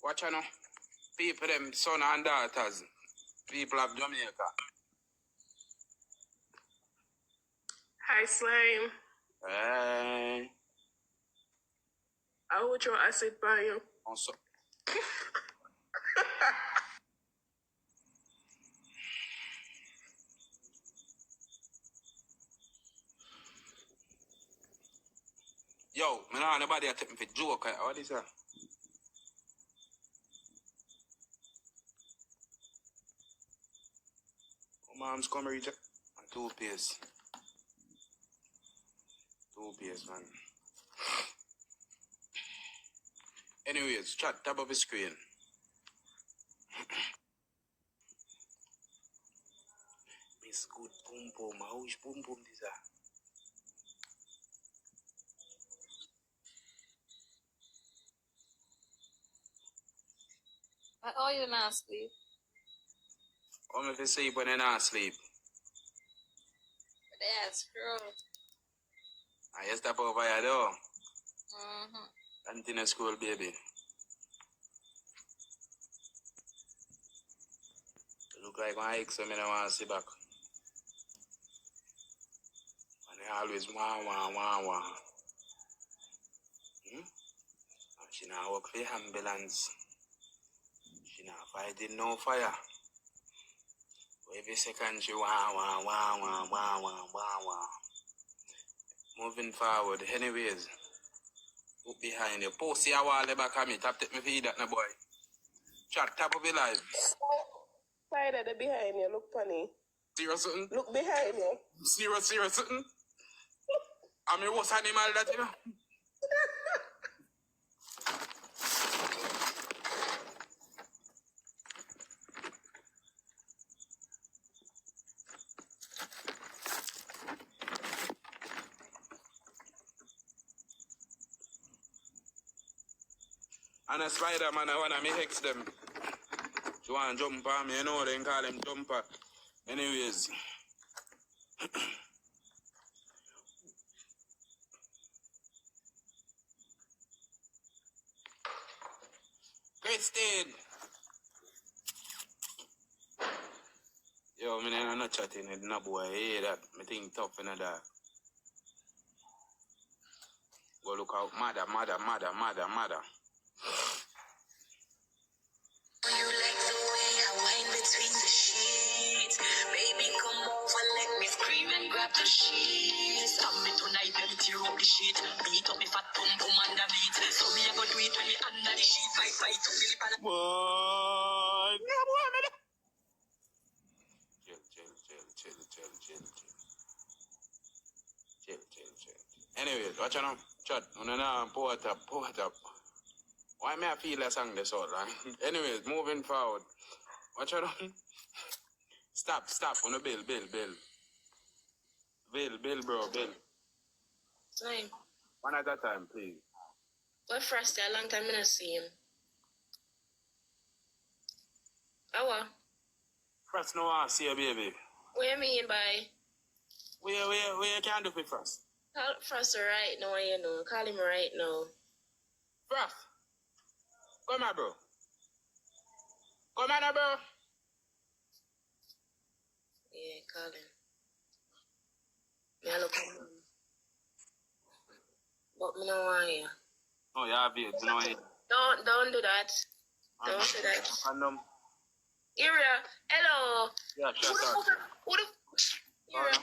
Watch out now. People, them son and daughters. People of Jamaica. Hi, Slime. Hey. I would your acid by you. Also. Yo, man, nobody take me for joke. What is that? Mom's come reach it. Toothpaste. Toothpaste, man. Anyways, chat top of the screen. Miss good pum pum. How's pum pum this? Oh, you not sleep? Come if you sleep when you not sleep. That's true. I just step over here though. Mm-hmm. Continue school, baby. Look like my ex, so I don't want to see back. And they always wah. She not work for the ambulance. She not fighting no fire. Every second she wah. Moving forward, anyways. Look behind you. Post your wall the back of me. Tap take me feed that, no boy. Chat, top of your life. Spider, the behind you. Look funny. Serious something? Look behind you. Serious something? I'm your worst animal that, you know? And a Spider-Man, I want to hex them. She want to jump on me, you know, they call him jumper. Anyways. Great state. Yo, I'm not chatting with no boy. I hear that. I think tough in the dark. Go look out. Mother. You like the way I wind between the sheets. Baby, come over, let me scream and grab the sheets. I'm me tonight, let me tear up the sheet. Beat up me fat pum pum under beat. So me I go do it when me under the sheet. Fight to me lip and Boy. Yeah, boy, man. Chill. Anyways, watch out. Chat. Pour it up. Why may I feel a song this out, right? Anyways, moving forward. Watch out. Stop. On the bill, bro. Slime. One at a time, please. What Frosty? A long time I not see him. Oh, what? Frost no one see you, baby. What you mean by? Where you can do for Frost? Call Frost right now, you know. Call him right now. Frost. Come here, bro. Yeah, call him. Me look at him. But me no want you. Oh, yeah, babe. You know it. Don't do that. Don't do that. Condom. Ira, hello. Yeah, shut up. Who the Ira,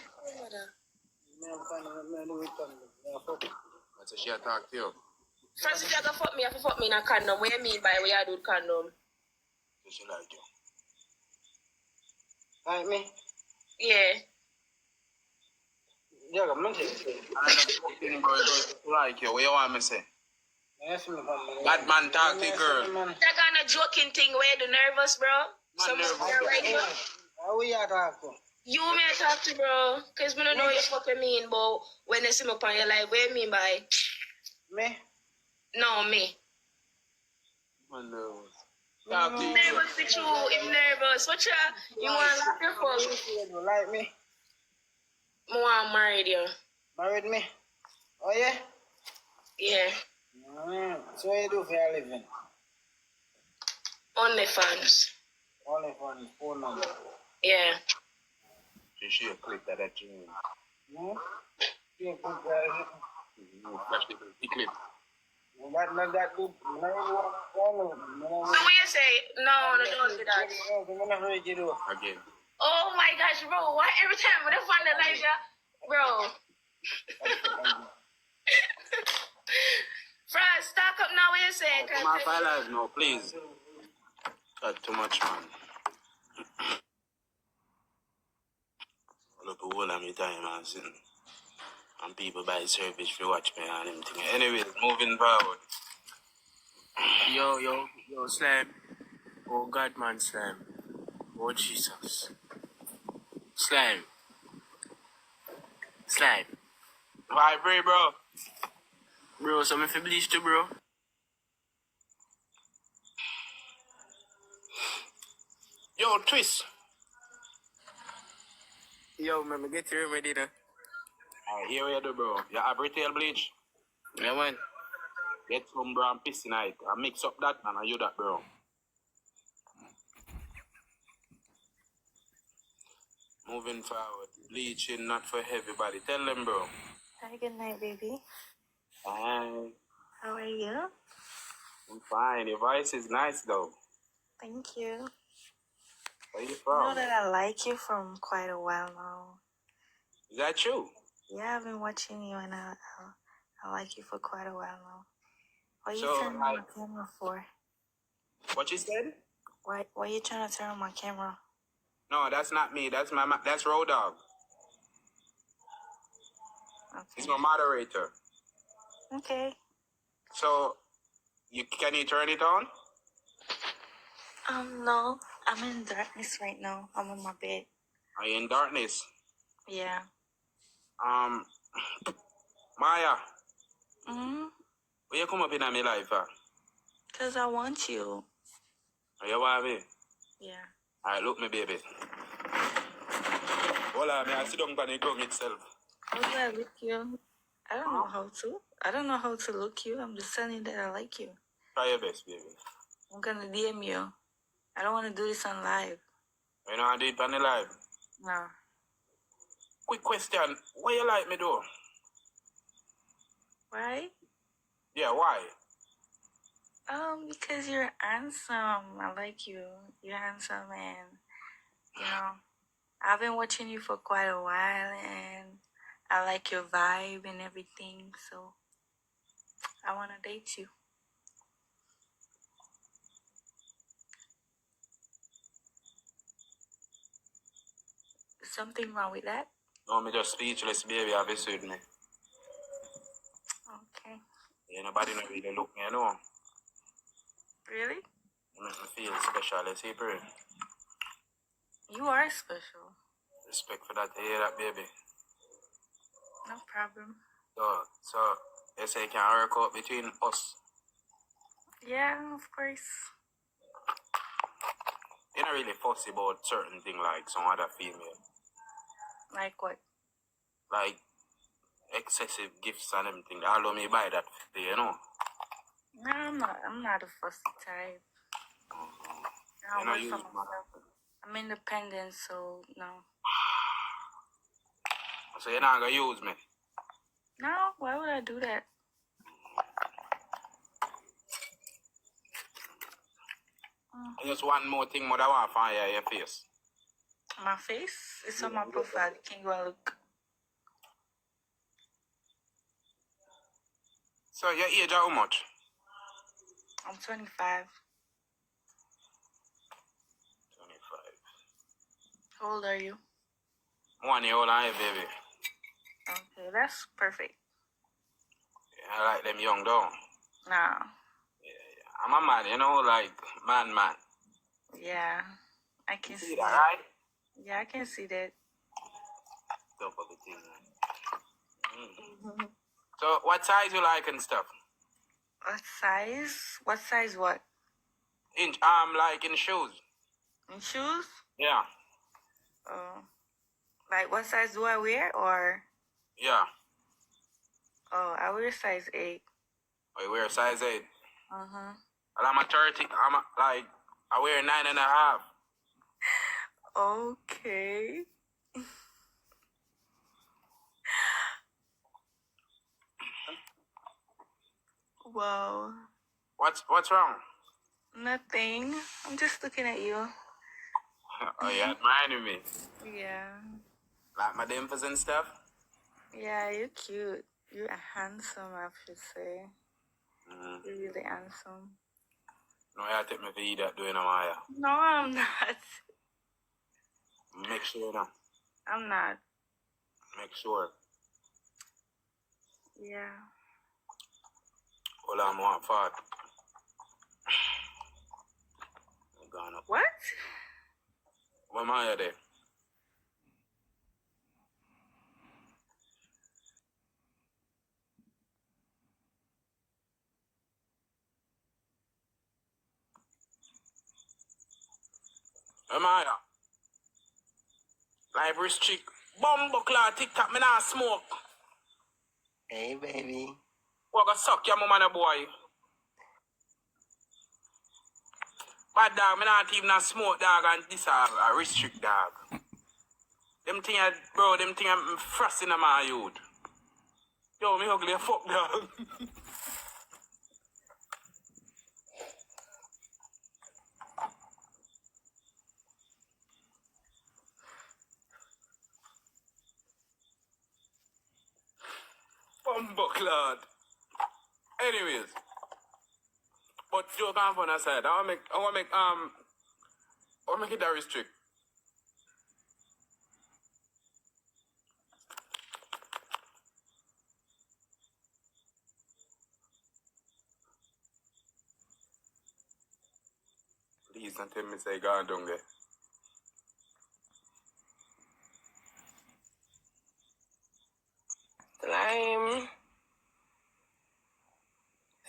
That's a shit talk to you. First, if you have to fuck me, you have to fuck me in a condom. What you mean by what you do with condom? Does she like you? Like me? Yeah. Yeah, I'm not saying. I don't fucking bro, like you. What you want me to say? Yes, me. Bad man talk to girl. That kind of joking thing where you do nervous, bro. Man nervous. Right now. How we are talking? You may talk to bro, because I don't know what you fucking mean, but when you see me upon your life, what you mean by? Me? No, me. Man nervous. Talk to you. Nervous with you, I'm nervous. What you want to laugh your phone? You like me? I want to marry you. Married me? Oh, yeah? Yeah. So what you do for your living? Only fans. Only for the phone number. Yeah. She a clip that you mean. Hmm? Yeah, good guys. Flash the clip. That good. So what you say? No, don't do that. Again. Oh my gosh, bro. Why every time when I find Elijah, bro? Fraz, stock up now. What you saying? Come on, 5 live now, please. That's too much, man. Look at all of my time, man. And people buy service for watch me and everything. Anyways, moving forward. Yo, Slime. Oh, God, man, Slime. Oh, Jesus. Slime. Vibrate, bro. Bro, so me fi bleach too, bro. Yo, twist. Yo, man, me get you ready now. Alright, here we do, bro. You have retail bleach. Yeah, man. Get some brown piss in it. I mix up that, man. I you that, bro. Moving forward. Bleaching, not for everybody. Tell them, bro. Hi, good night, baby. Hi. How are you? I'm fine. Your voice is nice, though. Thank you. Where you You from? know that I like you from quite a while now. Is that true? Yeah, I've been watching you and I like you for quite a while now. Why you So, turning on my camera for? What you said? Why you trying to turn on my camera? No, that's not me. That's that's Road Dog. He's Okay. my moderator. Okay. So, can you turn it on? No. I'm in darkness right now. I'm on my bed. Are you in darkness? Yeah. Maya, Mm-hmm. will you come up in my life, huh? 'Cause I want you. Are you want me? Yeah. Alright, look me, baby. Hold on, I sit down on the ground itself. How do I look you? I don't know how to. I don't know how to look you. I'm just telling you that I like you. Try your best, baby. I'm gonna DM you. I don't want to do this on live. You know I do it on the live. No. Quick question. Why you like me, though? Why? Yeah, why? Because you're handsome. I like you. You're handsome, and you know, I've been watching you for quite a while, and I like your vibe and everything. So I want to date you. Is something wrong with that? No, me just speechless, baby. Have you with me? Okay. Yeah, nobody not really look me, you know. Really? You make me feel special. You see, bro. You are special. Respect for that. You hear that, baby? No problem. So, you say you can work out between us. Yeah, of course. You're not really fussy about certain things like some other female. Like what? Like excessive gifts and everything. Although me buy that for you, you know. No, I'm not a fussy type. You know, I work you for myself. I'm independent, so no. So you're not gonna use me. No, why would I do that? Just one more thing more that I want to find your face. My face? It's on my profile. You can go and look. So your age how much? I'm 25. 25. How old are you? 1 year old and you, baby. Okay, that's perfect. Yeah, I like them young though. Nah. I'm a man, you know, like man. Yeah. I can You see see that, that. right? Yeah, I can see that. Top of the thing, man. So what size you like and stuff? What size? What size what? In like in shoes. In shoes? Yeah. Oh. Like what size do I wear or? Yeah. Oh, I wear size 8. I wear size 8. Uh-huh. And I'm a 30. I wear 9.5. Okay. Wow. What's wrong? Nothing. I'm just looking at you. Oh, you admiring me? Yeah. Like my dimples and stuff? Yeah, you're cute. You're handsome, I should say. Mm. You're really handsome. No, you take me for you that doing a Maya. No, I'm not. Make sure now. I'm not. Make sure. Yeah. Hold on, I want fart. I'm gone up. What? What Maya there? What Maya? Live restrict. Bumbuckler, TikTok, me not smoke. Hey, baby. What go suck your mum and a boy? Bad dog, me not even a smoke dog and this a restrict dog. Them thing bro, them thing I'm frosting on my youth. Yo, me ugly a fuck dog. Bumbuckler. Anyways. But joke on fun aside, I wanna make it a restrict. Please don't tell me say go on down there. Slime.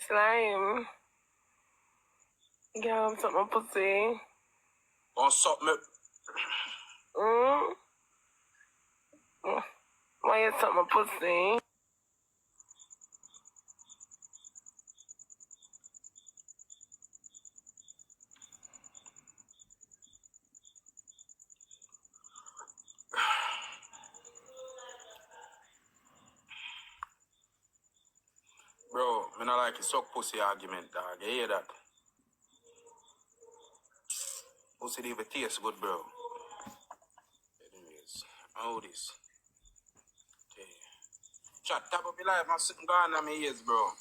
Slime. Girl, I'm suck my pussy. Don't suck me. Mm? Why you suck my pussy? Bro, me not like a suck pussy argument, dog. You hear that? Pussy even taste good, bro. Anyways, how this? Okay. Chat, tap up your life, I'm sitting gone on my ears, bro.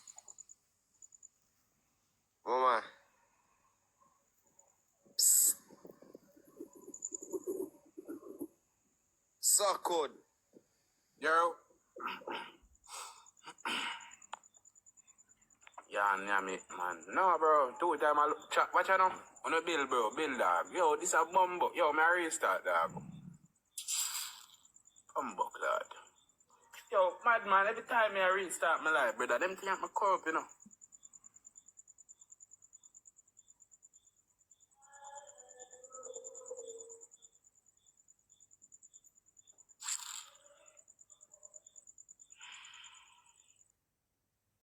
Woman. So good. Yo. Yeah, me, man. No, bro. 2 times I look. Chat, watch out now. On a bill, bro. Bill, dog. Yo, this a bumbo. Yo, me a restart, dog. Bumbo, lad. Yo, madman, every time I restart my life, brother, them things make me corrupt, you know.